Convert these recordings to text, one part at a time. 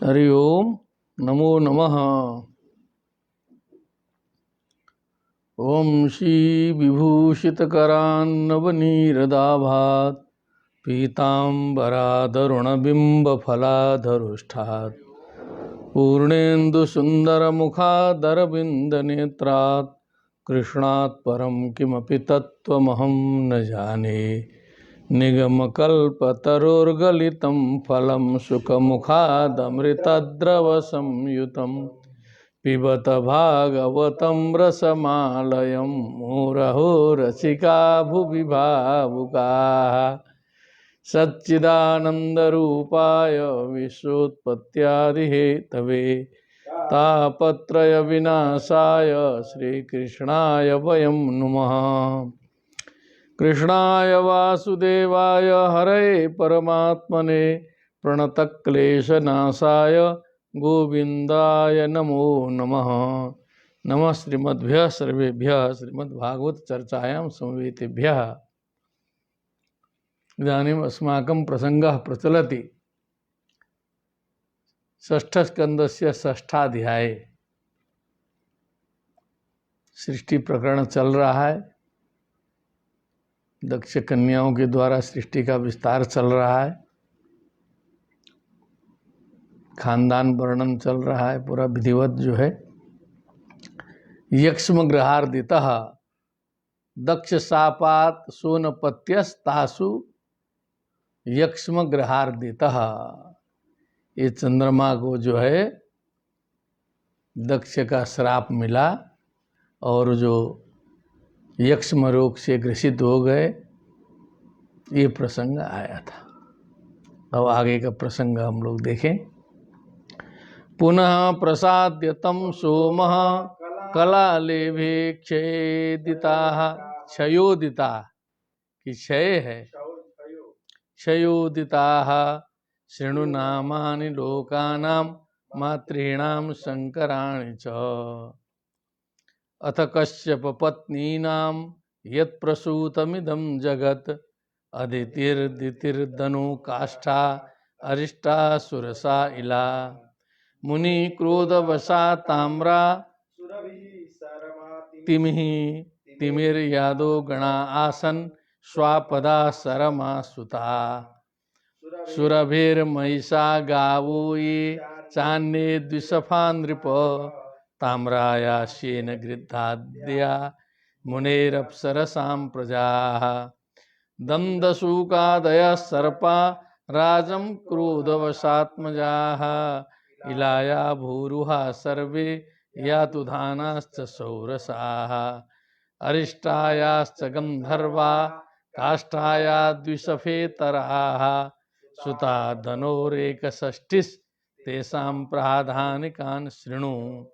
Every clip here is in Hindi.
हरि ओम नमो नमः। ओम श्री विभूषितकरान्नवनीरदाभात् पीताम्बरादरुणबिम्बफलाधरुष्ठात् पूर्णेन्दुसुन्दरमुखादरविन्दनेत्रात् कृष्णात् परं किमपि तत्त्वमहं न जाने। निगमकल्पतरोर्गलितं फलं सुखमुखादमृतद्रवसंयुतं पिबत भागवतं रसमालयं मुहुरहो रसिका भुवि भावुकाः। सच्चिदानन्दरूपाय विश्वोत्पत्त्यादिहेतवे तापत्रयविनाशाय श्रीकृष्णाय वयं नुमः। कृष्णाय वासुदेवाय हरये परमात्मने प्रणतक्लेशनाशाय गोविन्दाय नमो नमः। नमः श्रीमद्भ्यः सर्वेभ्यः श्रीमद्भागवत चर्चायां समवेतेभ्यः। इदानीम् अस्माकं प्रसङ्गः प्रचलति षष्ठस्कन्धस्य षष्ठाध्याये। सृष्टि प्रकरण चल रहा है। दक्ष कन्याओं के द्वारा सृष्टि का विस्तार चल रहा है। खानदान वर्णन चल रहा है पूरा विधिवत जो है। यक्ष्म ग्रहार्दितः दक्ष शापात सोनपत्यस्तासु यक्ष्म ग्रहार्दितः। ये चंद्रमा को जो है दक्ष का श्राप मिला और जो यक्ष्म रोग से ग्रसित हो गए, ये प्रसंग आया था। अब आगे का प्रसंग हम लोग देखें। पुनः प्रसाद्य तम सोमः कलालेभे क्षयोदिताः। क्षयोदिता कि क्षय है, क्षयोदिताः शृणुनामानि लोकानां मातॄणां शंकराणि च। अथ कश्यप पत्नीनां यत्प्रसूतमिदं जगत् अदितिर्दितिर्दनु काष्ठा अरिष्टा सुरसा इला। मुनि क्रोधवशा ताम्रा तिमिः तिमिर्यादो गणा आसन स्वापदा सरमा सुता। सुरभिर्महिषा गावो ये चान्ये द्विषफा नृप। ताम्राया शेन गृद्धाद्या मुनेरप्सरसां प्रजाः। दन्दशूकादयः सर्पा राजं क्रोधवशात्मजाः। इलाया भूरुहा सर्वे यातु धानाश्च सौरसाः। अरिष्टायाश्च गन्धर्वा काष्ठाया द्विषफेतराः। सुता धनोरेकषष्टिस्तेषां प्राधानिकान् शृणु।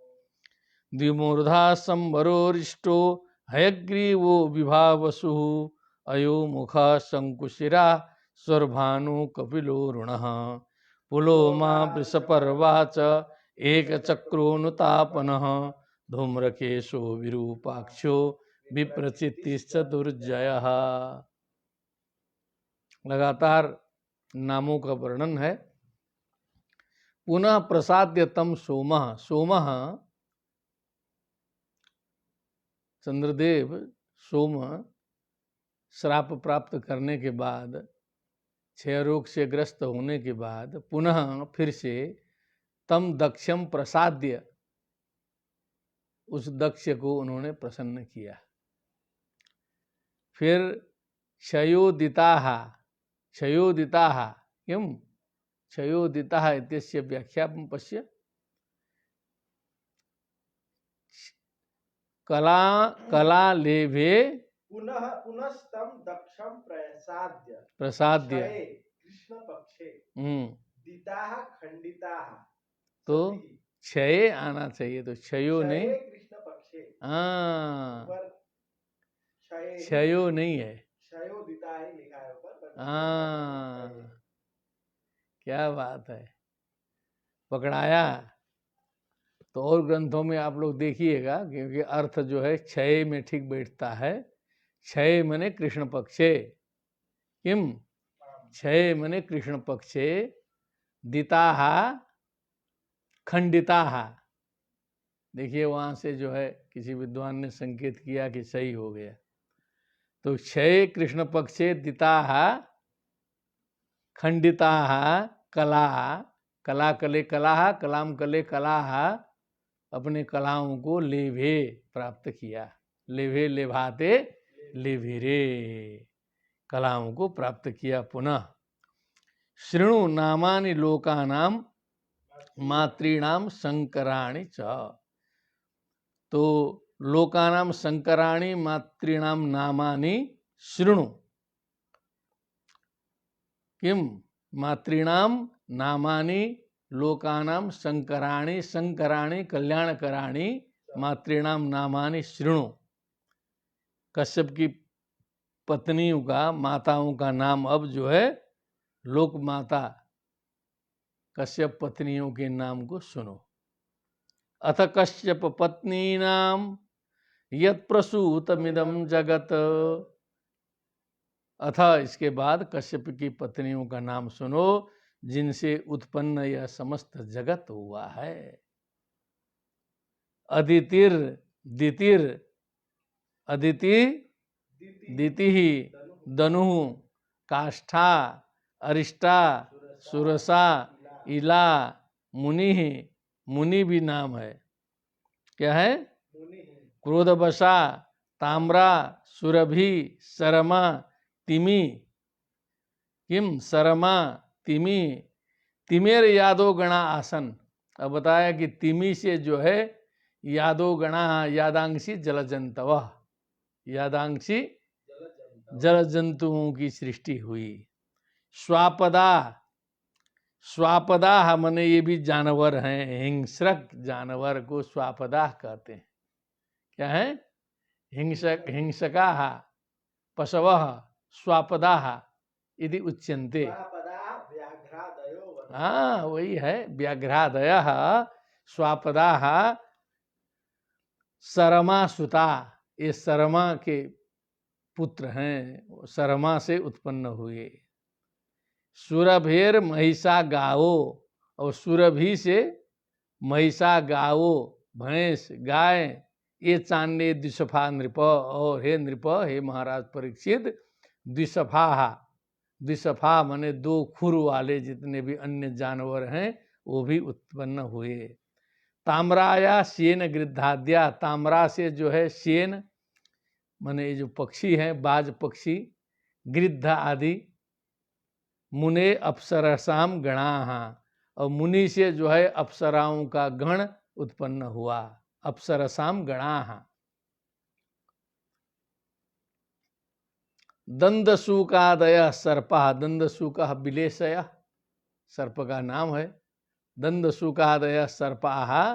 द्विमूर्धा संवरोरिष्टो हयग्रीवो विभावसुः। अयो मुखा शंकुशिरा स्वर्भानु कपिलो रुणः। पुलोमा वृषपर्वा च एकचक्रोनुतापनः। धूम्रकेशो विरूपाक्षो विप्रचित्तिश्च दुर्जयः। लगातार नामों का वर्णन है। पुनः प्रसाद्य तम सोमः। सोमः चंद्रदेव सोम श्राप प्राप्त करने के बाद, क्षय रोग से ग्रस्त होने के बाद पुनः फिर से तम दक्षम प्रसाद्य, उस दक्ष को उन्होंने प्रसन्न किया। फिर क्षयोदिताः, क्षयोदिताः किम क्षयोदिताः इत्यस्य व्याख्या पश्य। कला लेभे पुनः पुनस्तम दक्षम प्रसाद्य प्रसाद्य कृष्ण पक्षे दिताः खंडिताः। तो क्षय आना चाहिए, तो क्षयो नहीं, कृष्ण पक्षे। हाँ क्षयो नहीं है, क्षयोदिता ही लिखा है ऊपर। हाँ क्या बात है, पकड़ाया। तो और ग्रंथों में आप लोग देखिएगा, क्योंकि अर्थ जो है क्षय में ठीक बैठता है। क्षय मने कृष्ण पक्षे, किम क्षय मने कृष्ण पक्षे, दिताः खंडिता। देखिए वहां से जो है किसी विद्वान ने संकेत किया कि सही हो गया। तो क्षय कृष्ण पक्षे दिता खंडिता कला, कला कले कला, कलाम कले कला, अपने कलाओं को लेभे प्राप्त किया। लेभे लेभाते लेभिरे, कलाओं को प्राप्त किया पुनः। शृणु नामानि लोकानाम मातृणाम शंकराणि च। तो लोकानाम शंकराणि मातृणाम नामानि शृणु। किम मातृणाम नामानि लोकानाम शंकराणि, शंकराणि कल्याणकराणि, मातृणाम नामानि शृणु। कश्यप की पत्नियों का, माताओं का नाम अब जो है लोक माता कश्यप पत्नियों के नाम को सुनो। अथ कश्यप पत्नीनाम यत् प्रसूतमिदं जगत। अथ इसके बाद कश्यप की पत्नियों का नाम सुनो जिनसे उत्पन्न यह समस्त जगत हुआ है। अदितिर दितिर, अदिति दिति दनु, काष्ठा अरिष्टा सुरसा इला मुनि। मुनि भी नाम है, क्या है? क्रोधवशा ताम्रा सुरभि सरमा तिमि। किम सरमा तिमि, तिमेर यादो गणा आसन। अब बताया कि तिमि से जो है यादो गणा, यादांशी जलजंतव, यादांशी जल जंतुओं की सृष्टि हुई। स्वापदा, स्वापदा माने ये भी जानवर हैं, हिंसक जानवर को स्वापदा कहते हैं। क्या है? हिंसक, हिंसका पशवः स्वापदा यदि उच्यन्ते। हाँ वही है, व्याघ्रादय स्वापदा सरमा सुता, ये सरमा के पुत्र हैं, सरमा से उत्पन्न हुए। सुरभेर महिषा गावो, और सुरभि से महिषा गावो भैंस गाय, ये चान्ने द्विसफा नृप। और हे नृप, हे महाराज परीक्षित, द्विसफा, द्विसफा माने दो खुर वाले जितने भी अन्य जानवर हैं वो भी उत्पन्न हुए। ताम्राया शेन गृद्धाद्या, ताम्रा से जो है शेन माने ये जो पक्षी हैं, बाज पक्षी, गृद्ध आदि। मुने अप्सरसाम गणाहा, और मुनि से जो है अप्सराओं का गण उत्पन्न हुआ। अप्सरसाम गणाहा। दंदसूकादय सर्पा, दंदसूका विलेशय सर्प का नाम है। दंदसूकादय सर्पा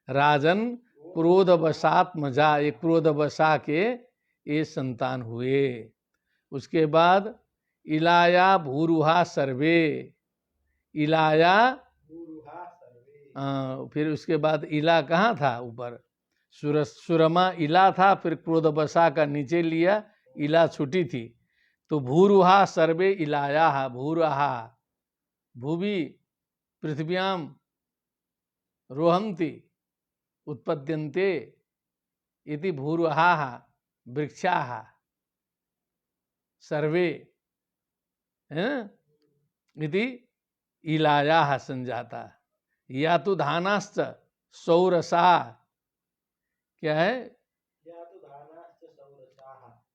राजन क्रोधवशात्मजा, ये क्रोधवशा के ये संतान हुए। उसके बाद इलाया भूरुहा सर्वे, इलाया फिर उसके बाद इला कहाँ था? ऊपर सुरमा इला था, फिर क्रोधवशा का नीचे लिया, इला छुटी थी। तो भूरुहा सर्वे इलाया, भूरुहा भूवि पृथ्व्याम रोहन्ति उत्पद्यन्ते इति भूरुहा वृक्षाः सर्वे इति इलायाः संजाता। या तो धानाश्च सौरसा, क्या है?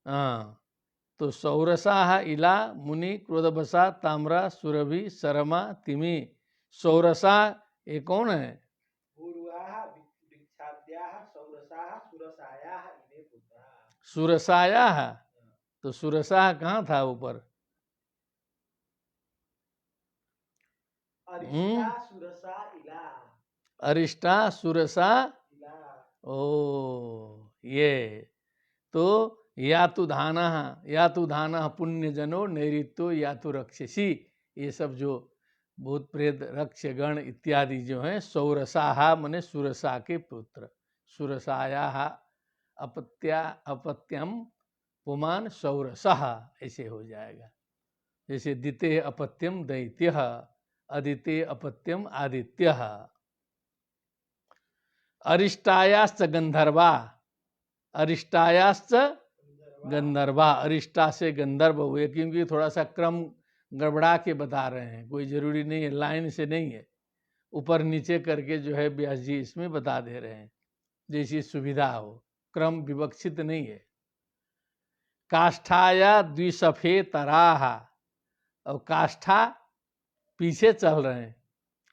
हाँ, तो सौरसा इला मुनि क्रोधवशा ताम्रा सुरभि सरमा तिमि। सौरसा ये कौन है? सुरसाया, तो सुरसा कहाँ था ऊपर? अरिष्टा सुरसा, ओ ये तो यातु धाना, यातु धाना पुण्यजनो नैऋत्यो यातु रक्षसी, ये सब जो भूत प्रेत रक्षगण इत्यादि जो हैं सौरसाहा मने सुरसा के पुत्र। सुरसाया अपत्या अपत्यम पुमान सौरसः, ऐसे हो जाएगा। जैसे दिते अपत्यम दैत्य, अदिते अपत्यम आदित्य। अरिष्टायाश्च गंधर्वा, अरिष्टायाश्च गंधर्वा, अरिष्टा से गंधर्व हुए, क्योंकि थोड़ा सा क्रम गड़बड़ा के बता रहे हैं, कोई जरूरी नहीं है, लाइन से नहीं है, ऊपर नीचे करके जो है व्यास जी इसमें बता दे रहे हैं, जैसी सुविधा हो, क्रम विवक्षित नहीं है। काष्ठाया द्विसफे तराहा, और काष्ठा पीछे चल रहे हैं,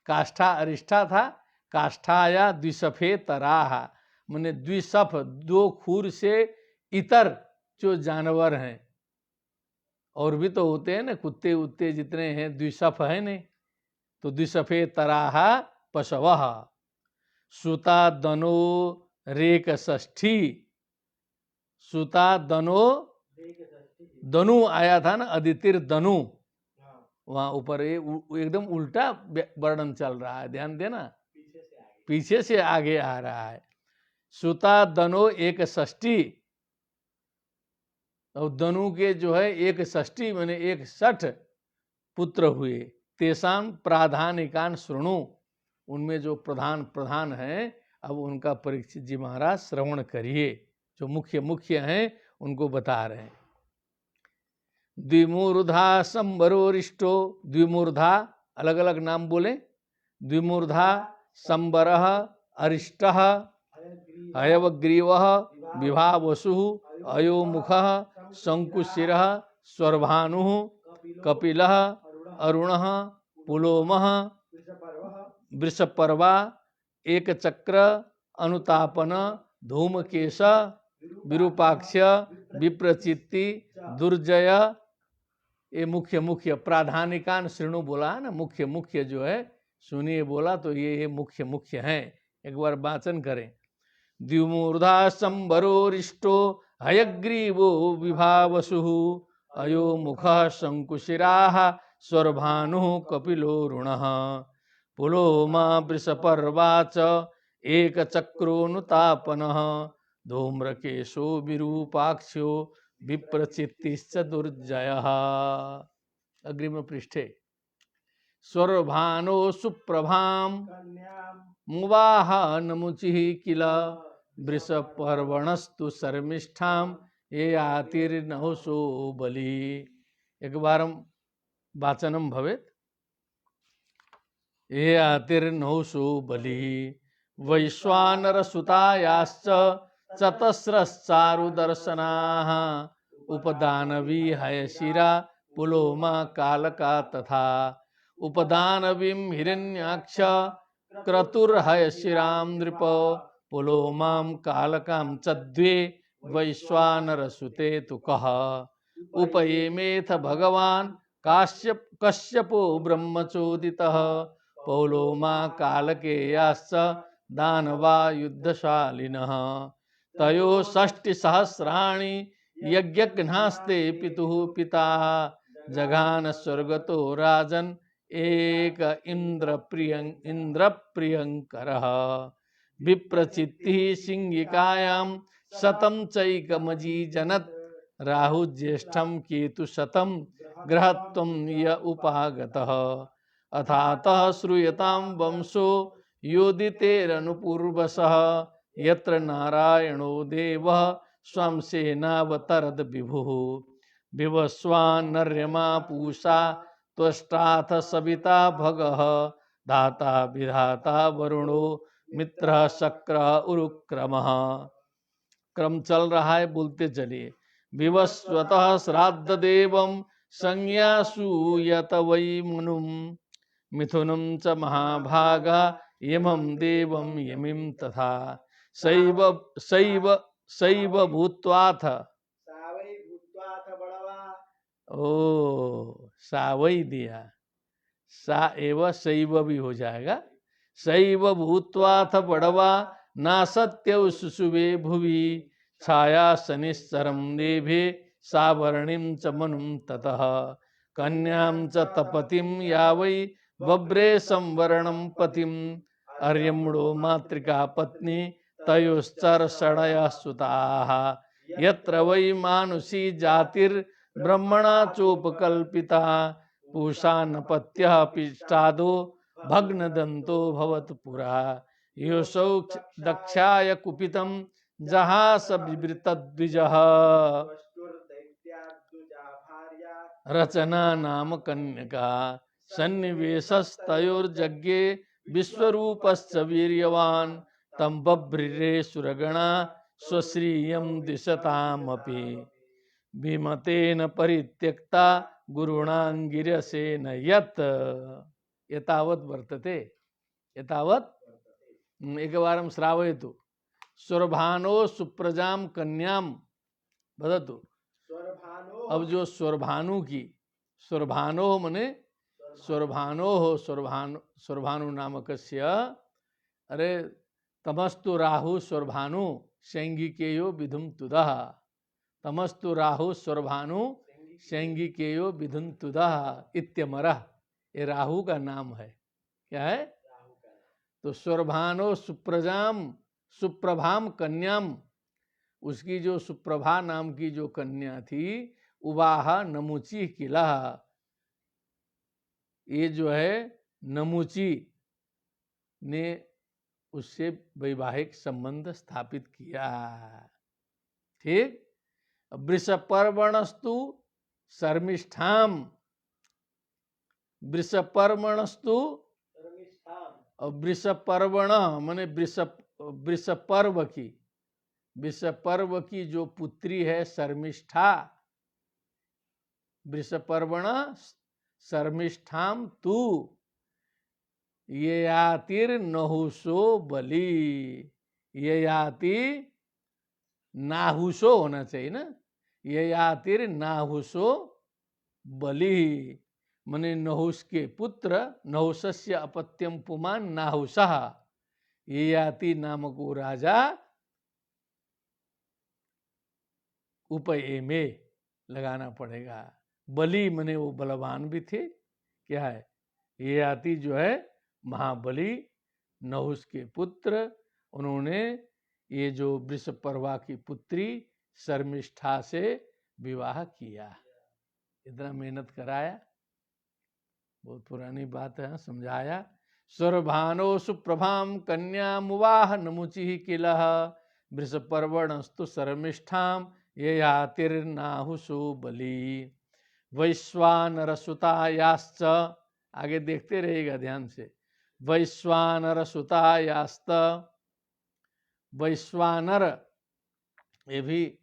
काष्ठा अरिष्ठा था, काष्ठाया द्विसफे तराहा, माने द्विसफ दो खूर से इतर जो जानवर हैं, और भी तो होते हैं ना, कुत्ते उत्ते जितने हैं द्विसफ है नहीं, तो द्विसफे तराहा पशवः, सुता दनो रेक षष्ठी, सुता दनो, दनु आया था ना, अदितिर दनु, वहां ऊपर एकदम उल्टा वर्णन चल रहा है, ध्यान देना, पीछे से आगे आ रहा है। सुता दनो एक षष्ठी, और दनु के जो है एक षष्ठी माने 61 पुत्र हुए। तेसाम प्राधानिकान श्रृणु, उनमें जो प्रधान प्रधान हैं, अब उनका परीक्षित जी महाराज श्रवण करिए, जो मुख्य मुख्य हैं उनको बता रहे हैं। द्विमूर्धा संबरोरिष्टो, द्विमूर्धा अलग अलग नाम बोले, द्विमूर्धा संबरः अरिष्टः हयवग्रीवः विभावसुः अयोमुखः शंकुशिरः स्वर्भानुः कपिलः अरुणः पुलोमः वृषपर्वा एकचक्र अनुतापन धूमकेश विरूपाक्ष विप्रचित्ति दुर्जय, ये मुख्य मुख्य प्राधानिकान श्रेणु बोला है ना, मुख्य मुख्य जो है सुनिए बोला, तो ये मुख्य मुख्य हैं, एक बार वाचन करें। द्विमूर्धा संबरोरिष्टो हयग्रीवो विभावसुः अयोमुखः शंकुशिराः स्वर्भानुः कपिलोरुणः पुलोमा वृषपर्वा च एकचक्रोनुतापनः धूम्रकेशो विरूपाक्षो विप्रचित्तिश्च दुर्जयः। अग्रिम पृष्ठे स्वर्भानो सुप्रभां मुवाहनमुचिः किल वृषपर्वणस्तु शर्मिष्ठां ये आतिर्नहुषो बलि। एक बारं वाचनं भवेत्। ये आतिर्नहुषो बलि वैश्वानरसुतायाश्च चतस्रश्चारुदर्शनाः उपदानवी हयशिरा पुलोमा कालका तथा उपदानवीं हिरण्याक्ष क्रतुर्हयशिरां नृप पुलोमां कालकां च द्वे वैश्वानरसुते तु कः उपयेमेथ भगवान् कश्यपो ब्रह्मचोदितः पौलोमा कालकेयाश्च दानवा युद्धशालिनः तयो 60 सहस्राणि यज्ञघ्नास्ते पितुः पिता जघान स्वर्गतो राजन् एक इंद्रप्रियंकरः विप्रचित्तिः सिंहिकायां शतं चैकमजीजनत् राहुज्येष्ठं केतुशतं ग्रहत्वं य उपागतः अथातः श्रूयतां वंशो योदितेरनुपूर्वसः यत्र नारायणो देवः स्वं सेनावतरद विभुः विवस्वान्नर्यमा पूषा त्वष्टाथ सविता भगः धाता विधाता वरुणो मित्र शक्र उरुक्रमः। क्रम चल रहा है, बोलते चलिए। विवस्वतः श्राद्ध देवं संज्ञासूयत वै मुनुम मिथुनं च महाभागा यमं देवं यमिं तथा सैव सैव सैव भूत्वाथ ओ सावई दिया, सा एव सैव भी हो जाएगा। सैव भूत्वाथ बड़वा ना सत्यौ सुसुवे भुवि छाया शनिश्चरं देभे सावर्णिं च मनुं ततः कन्यां च तपतिं या वै बभ्रे संवरणं पतिं अर्यम्णो मातृका पत्नी तयोश्चर्षणयः सुताः यत्र वै मानुषी जातिर्ब्रह्मणा चोपकल्पिता पूषा नपत्यः पिष्टादो भग्नदन्तो भवत् पुरा योऽसौ दक्षाय कुपितं जहास विवृत द्विजः त्वष्टुर्दैत्याद्युजा भार्या रचना नाम कन्यका सन्निवेशस्तयोर्जज्ञे विश्वरूपश्च वीर्यवान् तं बभ्रिरे सुरगणा स्वश्रियं दिशतामपि विमतेन परित्यक्ता गुरुणाङ्गिरसेन यत् एतावत् वर्तते एतावत् एकवारं श्रावयतु स्वरभानो सुप्रजां कन्यां वदतु। स्वरभानो अब जो स्वरभानु की स्वरभानो मने स्वरभानो हो स्वरभानु नामकस्य अरे तमस्तु राहु स्वरभानु शैंगिकेयो विधुम तुदः तमस्तु राहु स्वरभानु शैंगिकेयो विधुम तुदः इत्यमरः। ये राहु का नाम है। क्या है? तो स्वरभानो सुप्रजाम सुप्रभाम कन्याम, उसकी जो सुप्रभा नाम की जो कन्या थी उवाह नमुची किला, ये जो है नमुची ने उससे वैवाहिक संबंध स्थापित किया। ठीक। वृषपर्वणस्तु शर्मिष्ठाम, वृषपर्वणस्तु और वृषपर्वण माने वृषपर्व की वृषपर्व की जो पुत्री है शर्मिष्ठा, वृषपर्वण शर्मिष्ठाम तू ये यातिर नहुसो बलि, ये याति नाहुसो होना चाहिए ना, ये यातिर नाहुसो बलि मने नहुस के पुत्र नहुसस्य अपत्यम पुमान नाहुसः, ये याति नामक वो राजा उपये में लगाना पड़ेगा। बलि मने वो बलवान भी थे। क्या है? ये याति जो है महाबली नहुस के पुत्र, उन्होंने ये जो वृषपर्वा की पुत्री शर्मिष्ठा से विवाह किया। इतना मेहनत कराया, बहुत पुरानी बात है, समझाया। स्वरभानो सुप्रभाम कन्या मुवाह नमुचि किलः वृषपर्वणस्तु शर्मिष्ठाम ये यातिर्नाहुसो बलि वैश्वानरसुतायाश्च, आगे देखते रहिएगा ध्यान से। वैश्वानरसुतायास्त, वैश्वानर ये भी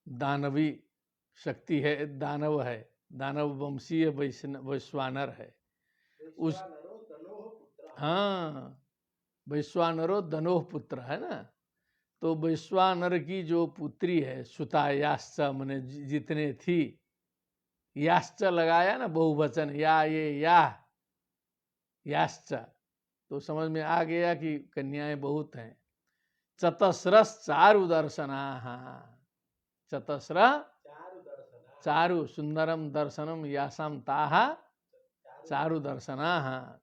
दानवी शक्ति है, दानव है, दानव वंशीय वैश्वानर है। उस हाँ वैश्वानरो दनोह पुत्र है ना। तो वैश्वानर की जो पुत्री है सुतायाश्च मने जितने थी, याश्च लगाया ना बहुवचन, या ये याश्च, तो समझ में आ गया कि कन्याएं बहुत हैं। चतस्रस चारु दर्शना, चतस्र चारु सुंदरम दर्शनम यासाम ताहा चारु दर्शना।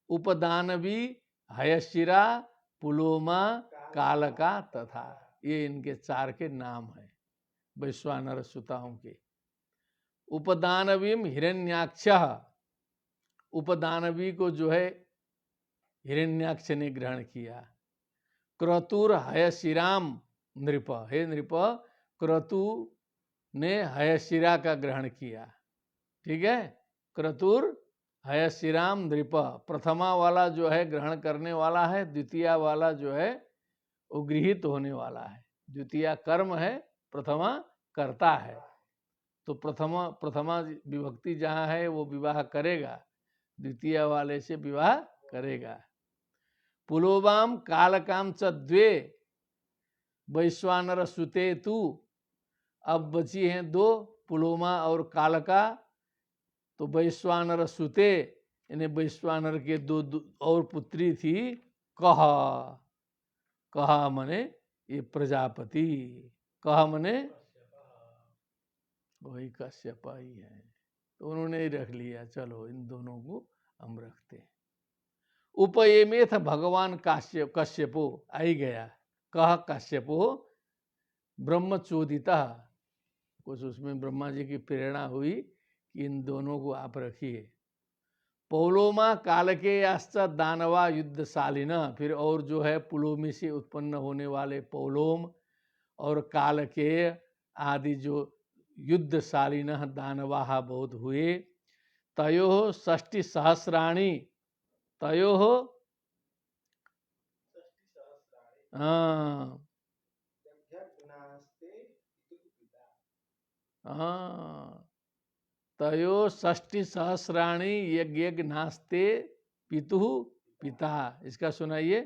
उपदानवी हयशिरा पुलोमा कालका तथा, ये इनके चार के नाम हैं वैश्वानर सुताओं के। उपदानवीम हिरण्याक्ष, उपदानवी को जो है हिरण्याक्ष ने ग्रहण किया। क्रतुर हयशिराम नृप, हे नृप क्रतु ने हयशिरा का ग्रहण किया। ठीक है। क्रतुर हयशिराम नृप, प्रथमा वाला जो है ग्रहण करने वाला है, द्वितीय वाला जो है वो गृहीत होने वाला है। द्वितीय कर्म है, प्रथमा कर्ता है। तो प्रथमा विभक्ति जहाँ है वो विवाह करेगा, द्वितीय वाले से विवाह करेगा। पुलोबाम कालकाम च द्वे वैश्वानर सुते तू, अब बची हैं दो, पुलोमा और कालका। तो वैश्वानर सुते यानी वैश्वानर के दो और पुत्री थी। कह मने ये प्रजापति, कह मने वही कश्यप ही है। तो उन्होंने ही रख लिया, चलो इन दोनों को हम रखते हैं। उपयेमेथ भगवान कश्यपो, आई गया। कह कश्यपो ब्रह्मचोदिता, कुछ उसमें ब्रह्मा जी की प्रेरणा हुई कि इन दोनों को आप रखिए। पौलोमा कालके याश्च दानवा युद्धशालिन, फिर और जो है पुलोमी से उत्पन्न होने वाले पौलोम और कालके आदि जो युद्धशालिन दानवाः बहुत हुए। तयोः 60 सहस्राणि, तयोः हाँ हाँ, तयोः 60 सहस्राणि यज्ञ नास्ते पितुः पिता। इसका सुनाइए।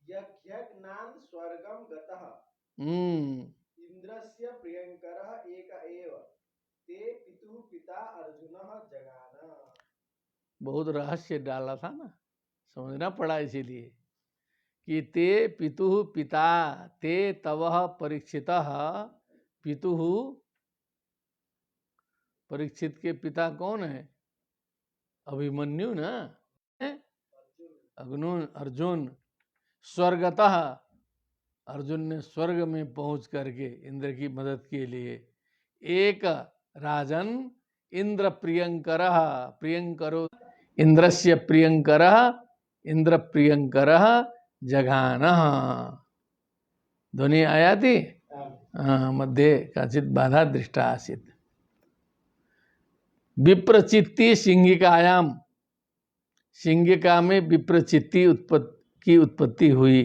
यज्ञज्ञान स्वर्गम गतः हम्म इंद्रस्य प्रियंकरः एक एव ते पितुः पिता अर्जुनः जगान। बहुत रहस्य डाला था ना, समझना पड़ा इसीलिए कि ते पितुः पिता, ते तवः परीक्षितः पितुः। परीक्षित के पिता कौन है? अभिमन्यु ना, अर्जुन। स्वर्गतः, अर्जुन ने स्वर्ग में पहुंच करके इंद्र की मदद के लिए एक राजन इंद्र प्रियंकरः, प्रियंकरो इंद्रस्य प्रियंकरः, इंद्र प्रियंकरः जघानः। ध्वनि आया थी मध्ये काचित बाधा दृष्टा आसीत्। विप्रचित्ति सिंहिकायाम, सिंहिका में विप्रचित्ति की उत्पत्ति हुई।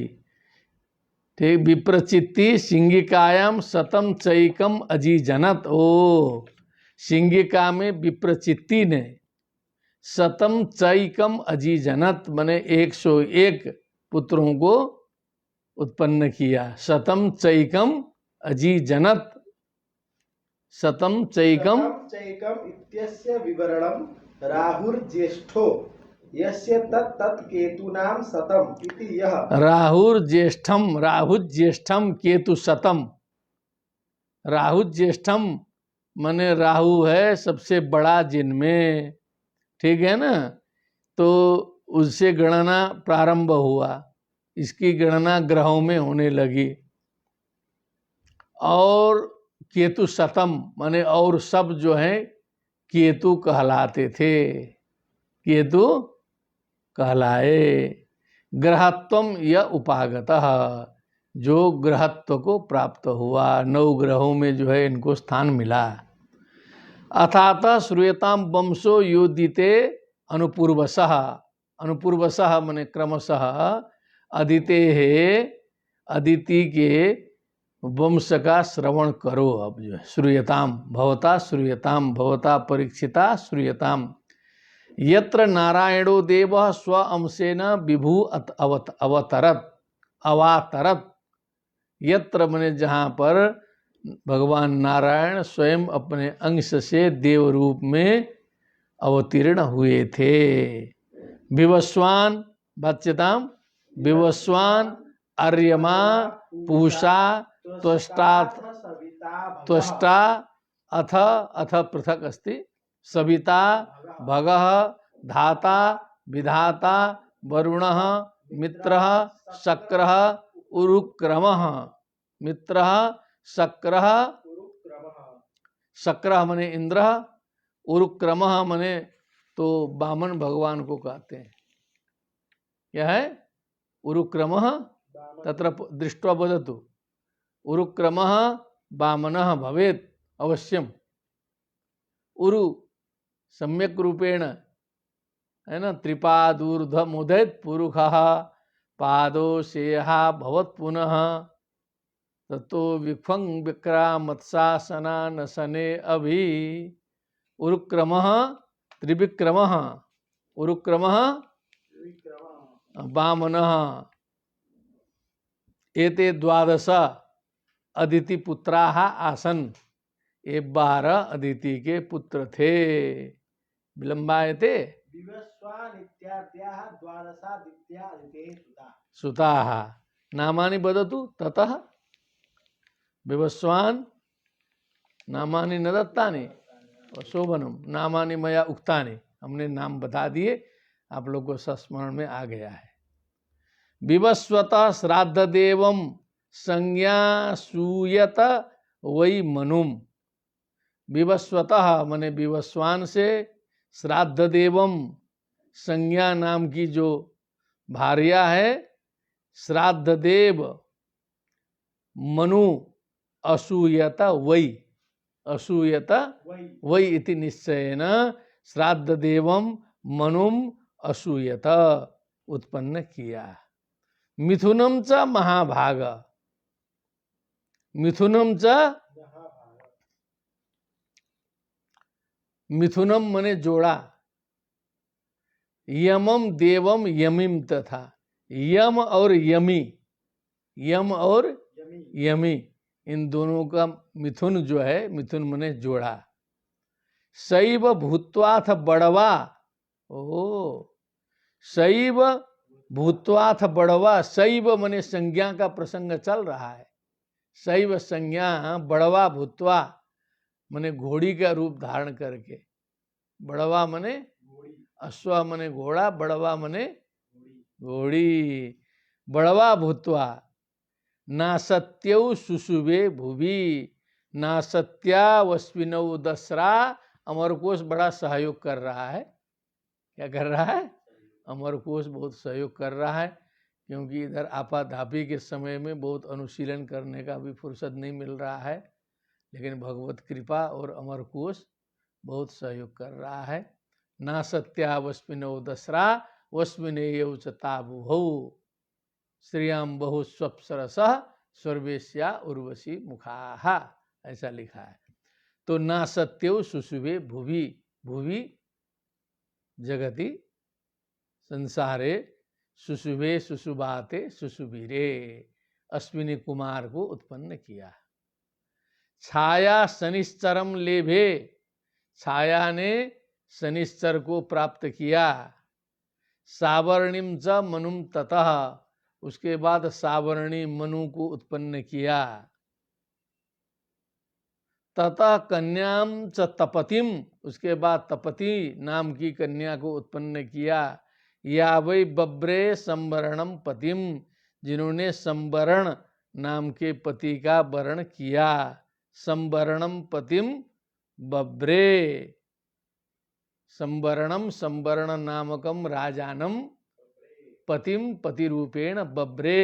ठीक, विप्रचित्ति सिंहिकायाम शतम चैकम अजीजनत। ओ, सिंहिका में विप्रचित्ति ने शतम चैकम अजीजनत माने 101 पुत्रों को उत्पन्न किया। शतम चैकम अजीजनत, शतम चैकम इत्यस्य विवरणं राहुर्ज्येष्ठो यस्य तत् केतूनां शतम इति यः। राहुर्ज्येष्ठम, राहुज्येष्ठम केतु शतम। राहुज्येष्ठम माने राहु है सबसे बड़ा जिनमें, ठीक है ना। तो उससे गणना प्रारंभ हुआ, इसकी गणना ग्रहों में होने लगी। और केतु शतम माने और सब जो है केतु कहलाते थे, केतु कहलाए। ग्रहत्वम य उपागतः, जो ग्रहत्व को प्राप्त हुआ, 9 ग्रहों में जो है इनको स्थान मिला। अथातः श्रूयताम वंशो योदिते अनुपूर्वशः, अनुपूर्वशः माने क्रमशः अदिते है, अदिति के वंश का श्रवण करो। अब जो है श्रूयताम भवता, श्रूयताम भवता परीक्षिता श्रूयताम। यत्र नारायणो देवः स्व अंशेन विभु अवतरत, अवातरत। यत्र माने जहाँ पर भगवान नारायण स्वयं अपने अंश से देव रूप में अवतीर्ण हुए थे। विवस्वान बाच्यताम, विवस्वान अर्यमा पूषा त्वष्टा, त्वष्टा अथ, अथ पृथक अस्ति सविता भगः धाता विधाता वरुणः मित्रः शक्रः उरुक्रमः। मित्रः शक्रः, शक्रः माने इंद्र, उरुक्रमः माने तो वामन भगवान को कहते हैं। क्या है उरुक्रमः? तत्र दृष्ट्वा वदतु। उरुक्रमः वामनः भवेत् अवश्यम। उरु सम्यक रूपेण है ना, त्रिपादूर्ध्वमुदैत् पुरुषः पादो शेहा भवत् पुनः ततो विफं विक्रामत्सासना नसने अभि। उरुक्रमः त्रिविक्रमः, उरुक्रमः वामनः। एते 12 अदिति पुत्राः आसन, ये 12 अदिति के पुत्र थे। विलंबायते सुताः। नामानि वदतु ततः। विवस्वान नामानि न दत्तानि शोभनम नामानि मया उक्तानि। हमने नाम बता दिए, आप लोग को संस्मरण में आ गया है। विवस्वतः श्राद्ध देवम संज्ञा सूयत वै मनुम। विवस्वतः मने विवस्वान से, श्राद्ध देवम संज्ञा नाम की जो भार्या है, श्राद्ध देव मनु असूयता वै, असूयता वै इति निश्चयेन श्राद्ध देवम मनुम असूयत उत्पन्न किया। मिथुनम च महाभाग, मिथुनम च, मिथुनम मने जोड़ा, यमम देवम यमीम तथा, यम और यमी, यम और यमी इन दोनों का मिथुन जो है, मिथुन मने जोड़ा। शैव भूत्वाथ बड़वा, ओ शैव भूत्वाथ बड़वा, शैव मने संज्ञा का प्रसंग चल रहा है। शैव संज्ञा बड़वा भूत्वा मने घोड़ी का रूप धारण करके, बड़वा मने अश्व मने घोड़ा, बड़वा मने घोड़ी, बड़वा भूत्वा नासत्यौ सुसुभे भुवि, नासत्यावस्विनौ दसरा। अमरकोश बड़ा सहयोग कर रहा है। क्या कर रहा है? अमरकोश बहुत सहयोग कर रहा है, क्योंकि इधर आपाधापी के समय में बहुत अनुशीलन करने का भी फुर्सत नहीं मिल रहा है, लेकिन भगवत कृपा और अमरकोश बहुत सहयोग कर रहा है। ना सत्यावस्मिनौ दसरा वस्मिनेयौ च ताबुभौ श्रियाम बहु स्वप्सरसः स्वर्वेश्या उर्वशी मुखाः, ऐसा लिखा है। तो ना सत्यौ सुसुभे भुवि, भुवि जगति संसारे, सुसुभे सुसुभाते सुसुभिरे, अश्विनी कुमार को उत्पन्न किया। छाया शनिश्चरम लेभे, छाया ने शनिश्चर को प्राप्त किया। सावर्णिम च मनुम ततः, उसके बाद सावर्णी मनु को उत्पन्न किया। ततः कन्याम च तपतिम, उसके बाद तपति नाम की कन्या को उत्पन्न किया। या वै बब्रे संवरणम पतिम, जिन्होंने संवरण नाम के पति का वरण किया। संवरणम पतिम बब्रे, संवरणम संवरण नामकम राजानम पतिम पतिरूपेण बब्रे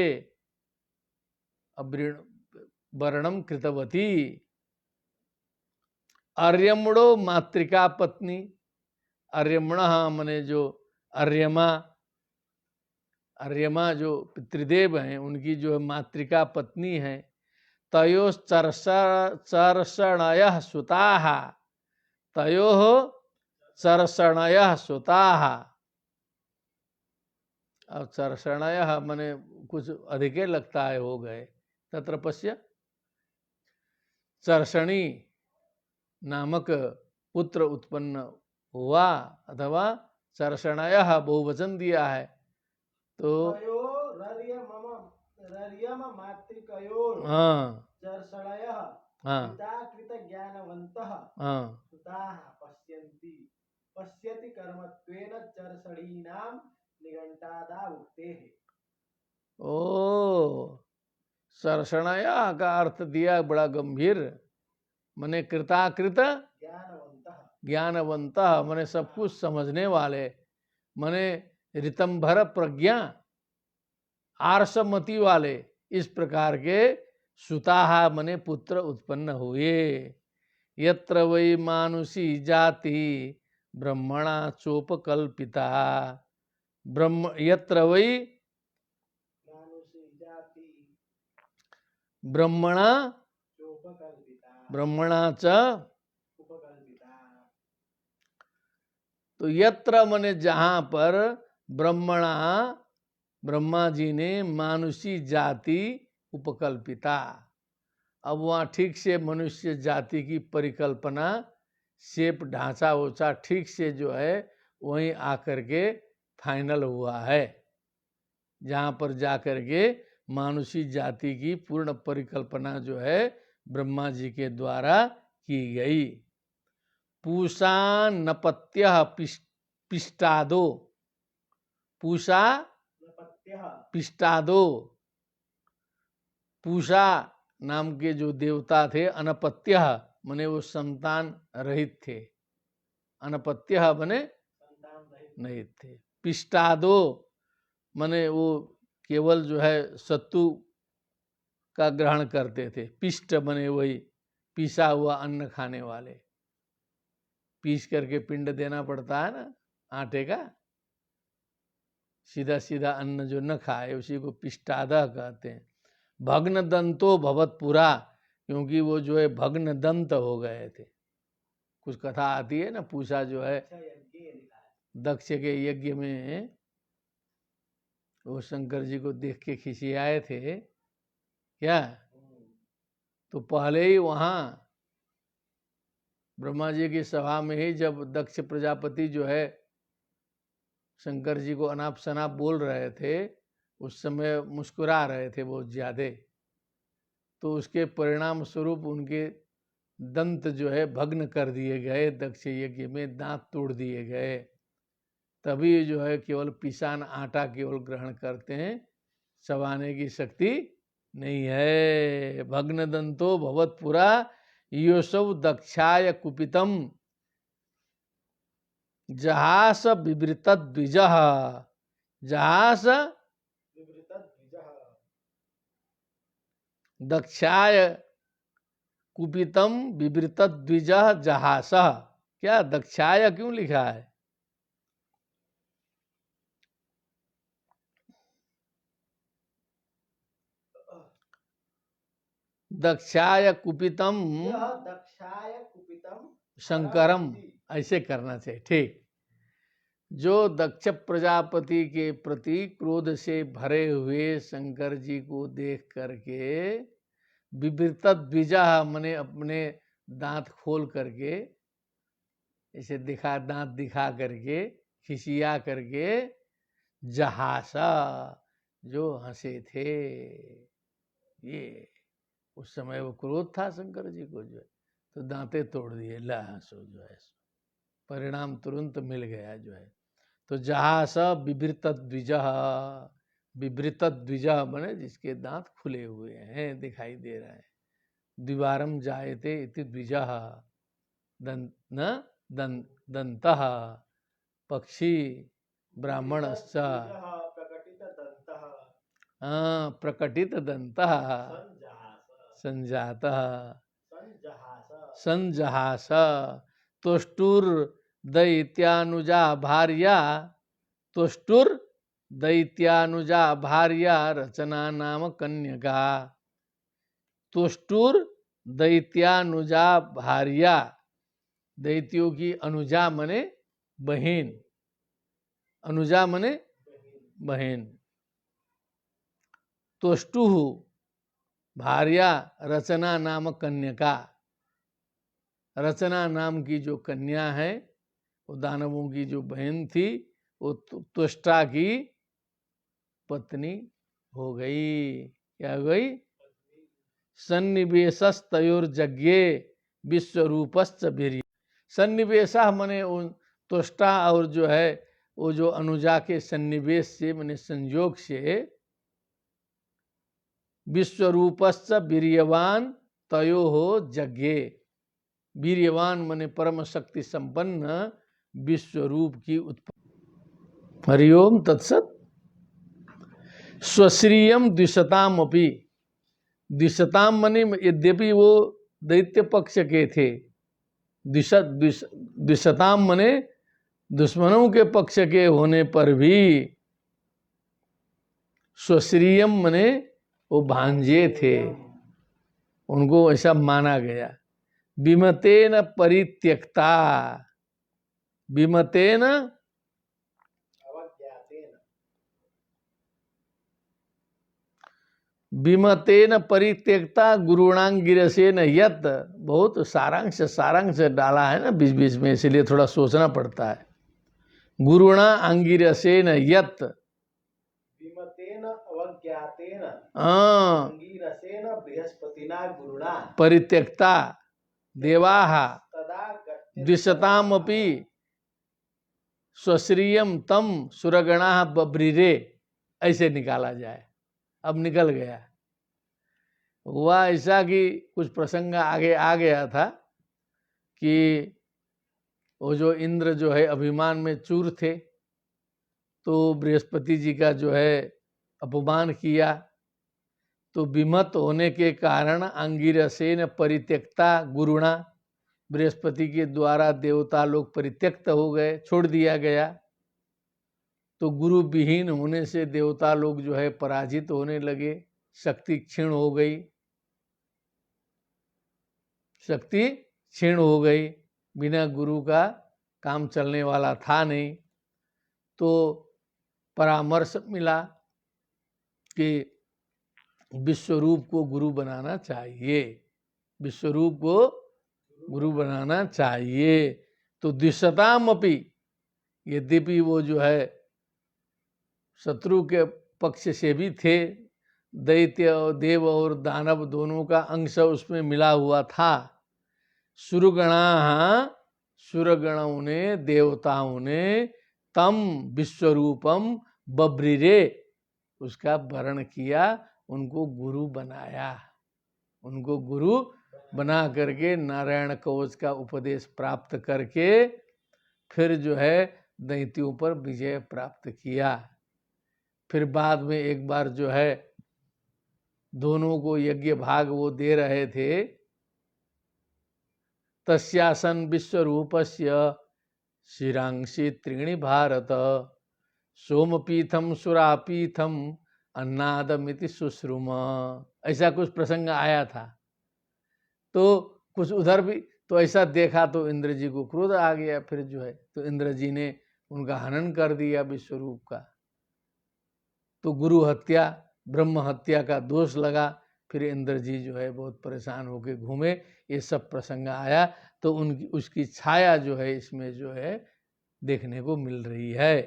वर्णम कृतवती। अर्यमणो मातृका पत्नी, अर्यमण मने जो अर्यमा, अर्यमा जो पितृदेव हैं उनकी जो मातृका पत्नी है। तयो चर्षणयः सुताः, तयो चर्षणयः सुताः। अब चर्षणयः मने कुछ अधिके लगता है हो गए। तत्र पश्य, चर्षणी नामक पुत्र उत्पन्न हुआ, अथवा चर्षणयः बहुवचन दिया है। तो हाँ, हाँ, हाँ, पश्यति कर्मत्वेन चर्षणीनां निघंटादा उक्तेः। ओ, चर्षणयः का अर्थ दिया बड़ा गंभीर, मने कृताकृत ज्ञानवंत, मने सब कुछ समझने वाले, मने ऋतंभर प्रज्ञा आर्षमति वाले, इस प्रकार के सुताहा मने पुत्र उत्पन्न हुए। यत्र वै मानुषी जाति ब्रह्मणा चोपकल्पिता, ब्रह्म यत्र वै ब्रह्मणा, ब्रह्मणा च, तो यत्र मने जहां पर ब्रह्मणा, ब्रह्मा जी ने मानुषी जाति उपकल्पिता, अब वहाँ ठीक से मनुष्य जाति की परिकल्पना, शेप ढांचा वोचा ठीक से जो है वहीं आकर के फाइनल हुआ है, जहाँ पर जाकर के मानुषी जाति की पूर्ण परिकल्पना जो है ब्रह्मा जी के द्वारा की गई। पूषा नपत्य पिष्टादो, पूषा पिष्टादो, पूषा नाम के जो देवता थे, अनपत्य माने वो संतान रहित थे, अनपत्य बने संतान रहित। नहीं थे। पिष्टादो माने वो केवल जो है सत्तू का ग्रहण करते थे। पिष्ट बने वही पीसा हुआ अन्न खाने वाले, पीस करके पिंड देना पड़ता है ना आटे का, सीधा सीधा अन्न जो न खाए उसी को पिष्टादा कहते हैं। भग्न दंतो भवत पुरा, क्योंकि वो जो है भग्न दंत हो गए थे। कुछ कथा आती है ना, पूछा जो है अच्छा यज्ञ लिखा है। दक्ष के यज्ञ में वो शंकर जी को देख के खिसियाए थे क्या, तो पहले ही वहाँ ब्रह्मा जी की सभा में ही जब दक्ष प्रजापति जो है शंकर जी को अनाप शनाप बोल रहे थे, उस समय मुस्कुरा रहे थे बहुत ज्यादा, तो उसके परिणाम स्वरूप उनके दंत जो है भग्न कर दिए गए, दक्ष यज्ञ में दांत तोड़ दिए गए। तभी जो है केवल पिसान आटा केवल ग्रहण करते हैं, चबाने की शक्ति नहीं है। भग्न दंतो भवत पुरा योसौ दक्षाय कुपितम जहास विवृत द्विज, जहास विवृत द्विजः। दक्षाय कुपितम विवृत द्विज जहास। क्या दक्षाय क्यों लिखा है? दक्षाय कुपितम यह दक्षाय कुपितम शंकरम, ऐसे करना चाहिए। ठीक, जो दक्ष प्रजापति के प्रति क्रोध से भरे हुए शंकर जी को देख करके विवृत द्विजा मने अपने दांत खोल करके इसे दिखा, दांत दिखा करके खिसिया करके जहासा जो हंसे थे। ये उस समय वो क्रोध था शंकर जी को जो है, तो दांते तोड़ दिए, ला हंसो जो है, परिणाम तुरंत मिल गया जो है। तो जहास विवृत द्विज, विवृत द्विज बने जिसके दांत खुले हुए हैं, दिखाई दे रहे हैं। द्विवारम जायते इति द्विज, दंतः पक्षी ब्राह्मणश्च प्रकटित दंतः प्रकटित दंतः संजास संजातः संजहास संजहास तुष्टुर दैत्यानुजा भार्या, तुष्टुर दैत्यानुजा भार्या रचना नाम कन्यका। तुष्टुर दैत्यानुजा भार्या, दैत्यों की अनुजा मने बहन, अनुजा मने बहन। तुष्टु भार्या रचना नाम कन्यका, रचना नाम की जो कन्या है वो दानवों की जो बहन थी, वो तुष्टा की पत्नी हो गई। क्या हो गई? सन्निवेशस्तयोर्यज्ञे विश्वरूपश्च वीर्य। सन्निवेशः मने उन तुष्टा और जो है वो जो अनुजा के सन्निवेश से मने संयोग से, विश्वरूपश्च वीर्यवान तयो हो यज्ञे, वीर्यवान मने परम शक्ति संपन्न विश्वरूप की उत्पत्ति। हरिओम तत्सत। स्वश्रियम द्विशताम अपि, द्विशताम मने यद्यपि वो दैत्य पक्ष के थे, द्विशताम मने दुश्मनों के पक्ष के होने पर भी, स्वश्रियम मने वो भांजे थे, उनको ऐसा माना गया। विमतेन परित्यक्ता, विमतेन अवज्ञातेन विमतेन परित्यक्ता गुरुणांगिरसेन यत। बहुत सारांश डाला है ना बीच बीच में, इसलिए थोड़ा सोचना पड़ता है। गुरुणा अंगिरसेन यत, विमतेन अवज्ञातेन अंगिरसेन बृहस्पतिना गुरुणा परित्यक्ता देवाः तदा द्विशतामपि स्वश्रियम तम सुरगणाः बब्रिरे, ऐसे निकाला जाए। अब निकल गया। हुआ ऐसा कि कुछ प्रसंग आगे आ गया था, कि वो जो इंद्र जो है अभिमान में चूर थे, तो बृहस्पति जी का जो है अपमान किया, तो विमत होने के कारण अंगिरसेन परित्यक्ता गुरुणा, बृहस्पति के द्वारा देवता लोग परित्यक्त हो गए, छोड़ दिया गया। तो गुरु विहीन होने से देवता लोग जो है पराजित होने लगे, शक्ति क्षीण हो गई, शक्ति क्षीण हो गई, बिना गुरु का काम चलने वाला था नहीं। तो परामर्श मिला कि विश्वरूप को गुरु बनाना चाहिए, विश्वरूप को गुरु बनाना चाहिए। तो दिशताम अपि, यद्यपि वो जो है शत्रु के पक्ष से भी थे, दैत्य और देव और दानव दोनों का अंश उसमें मिला हुआ था। सुरगणा, सुरगणों ने, देवताओं ने तम विश्वरूपम बब्रिरे, उसका वर्ण किया, उनको गुरु बनाया, उनको गुरु बना करके नारायण कवच का उपदेश प्राप्त करके फिर जो है दैत्यों पर विजय प्राप्त किया। फिर बाद में एक बार जो है दोनों को यज्ञ भाग वो दे रहे थे। तस्यासन विश्वरूपस्य शिरांसि त्रीणि भारत, सोमपीठम सुरापीठम अन्नादमिति सुश्रुम, ऐसा कुछ प्रसंग आया था। तो कुछ उधर भी तो ऐसा देखा तो इंद्र जी को क्रोध आ गया, फिर जो है तो इंद्र जी ने उनका हनन कर दिया विश्वरूप का। तो गुरु हत्या, ब्रह्म हत्या का दोष लगा, फिर इंद्र जी जो है बहुत परेशान होकर घूमे, ये सब प्रसंग आया। तो उनकी उसकी छाया जो है इसमें जो है देखने को मिल रही है।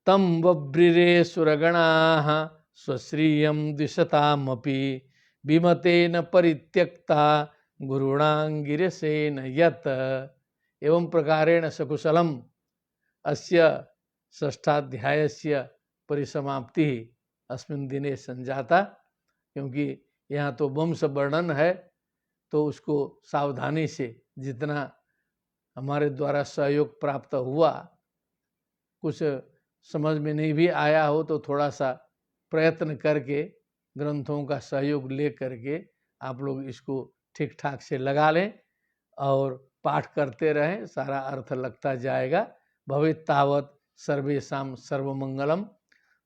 तम बब्रिरे सुरगणाः स्वश्रियं दिशतामपि, विमतेन परित्यक्ता गुरुणांगिरसेन यत्, एवं प्रकारेण सकुशलम अस्य षष्ठाध्यायस्य परिसमाप्ति अस्मिन् दिने संजाता। क्योंकि यहाँ तो वंश वर्णन है, तो उसको सावधानी से जितना हमारे द्वारा सहयोग प्राप्त हुआ, कुछ समझ में नहीं भी आया हो तो थोड़ा सा प्रयत्न करके ग्रंथों का सहयोग ले करके आप लोग इसको ठीक ठाक से लगा लें और पाठ करते रहें, सारा अर्थ लगता जाएगा। भवेत् तावत् सर्वेषां सर्वमंगलम।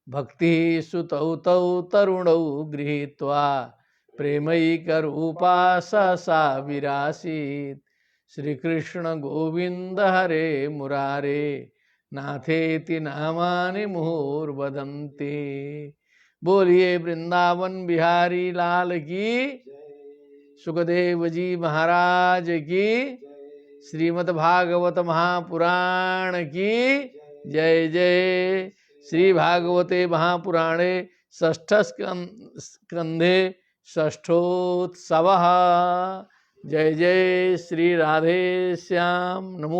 भक्ति सुतौ तौ तरुणौ गृहीत्वा प्रेमैकरूपा सा विरासीत्। श्री कृष्ण गोविंद हरे मुरारे, नाथेति नामानि मुहुर्वदन्ति। बोलिए वृंदावन बिहारी लाल की, सुखदेव जी महाराज की, श्रीमद् भागवत महापुराण की जय जय। श्री भागवते महापुराणे षष्ठ स्कंधे षष्ठोत्सवः। जय जय श्री राधे श्याम। नमो।